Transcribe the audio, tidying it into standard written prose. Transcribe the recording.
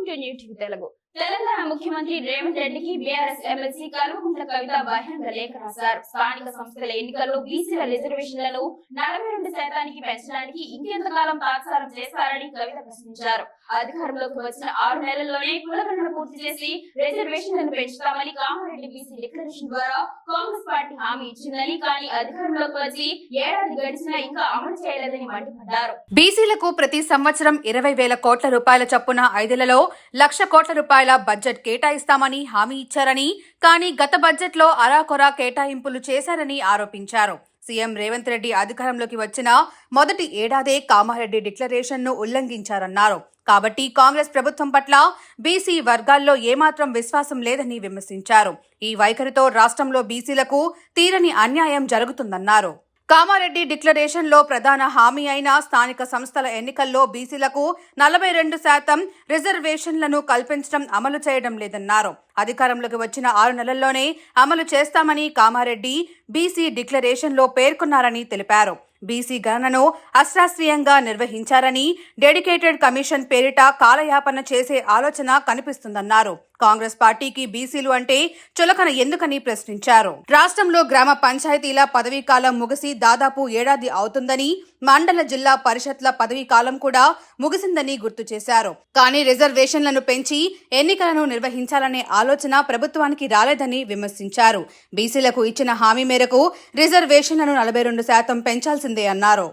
Welcome to new TV Telugu. Telangana ముఖ్యమంత్రి రేవంత్ రెడ్డికి BRS MLC Kalvakuntla Kavitha బహిరంగ లేఖ రాశారు. స్థానిక సంస్థల ఎన్నికల్లో బీసీల రిజర్వేషన్లను 42% పెంచడానికి ఇంకెంతకాలం తాత్సారం చేస్తారని కవిత ప్రశ్నించారు. అధికారంలోకి వచ్చిన 6 నెలల్లోనే కులగణన పూర్తి చేసి రిజర్వేషన్లను పెంచుతామని కామారెడ్డి బీసీ డిక్లరేషన్ ద్వారా కాంగ్రెస్ పార్టీ హామీ ఇచ్చిందని, కానీ అధికారంలోకి వచ్చి ఏడాది గడిచినా ఇంకా అమలు చేయలేదని మండిపడ్డారు. బీసీలకు ప్రతి సంవత్సరం 20,000 కోట్ల రూపాయల చొప్పున 5ఏళ్లలో 1,00,000 కోట్ల రూపాయల బడ్జెట్ కేటాయిస్తామని హామీ ఇచ్చారని, కానీ గత బడ్జెట్లో అరాకొరా కేటాయింపులు చేశారని ఆరోపించారు. సీఎం రేవంత్ రెడ్డి అధికారంలోకి వచ్చిన మొదటి ఏడాదే కామారెడ్డి డిక్లరేషన్ను ఉల్లంఘించారన్నారు. కాబట్టి కాంగ్రెస్ ప్రభుత్వం పట్ల బీసీ వర్గాల్లో ఏమాత్రం విశ్వాసం లేదని విమర్శించారు. ఈ వైఖరితో రాష్ట్రంలో బీసీలకు తీరని అన్యాయం జరుగుతుందన్నారు. కామారెడ్డి డిక్లరేషన్ లో ప్రధాన హామీ అయిన స్థానిక సంస్థల ఎన్నికల్లో బీసీలకు 42% రిజర్వేషన్లను కల్పించడం అమలు చేయడం లేదన్నారు. అధికారంలోకి వచ్చిన 6 నెలల్లోనే అమలు చేస్తామని కామారెడ్డి బీసీ డిక్లరేషన్ లో పేర్కొన్నారని తెలిపారు. బీసీ గణనను అశాస్త్రీయంగా నిర్వహించారని, డెడికేటెడ్ కమిషన్ పేరిట కాలయాపన చేసే ఆలోచన కనిపిస్తుందన్నారు. కాంగ్రెస్ పార్టీకి బీసీలు అంటే చులకన ఎందుకని ప్రశ్నించారు. రాష్ట్రంలో గ్రామ పంచాయతీల పదవీకాలం ముగిసి దాదాపు ఏడాది అవుతుందని, మండల జిల్లా పరిషత్ల పదవీకాలం కూడా ముగిసిందని గుర్తు చేశారు. కానీ రిజర్వేషన్లను పెంచి ఎన్నికలను నిర్వహించాలనే ఆలోచన ప్రభుత్వానికి రాలేదని విమర్శించారు. బీసీలకు ఇచ్చిన హామీ మేరకు రిజర్వేషన్లను 42% పెంచాల్సిందే అన్నారు.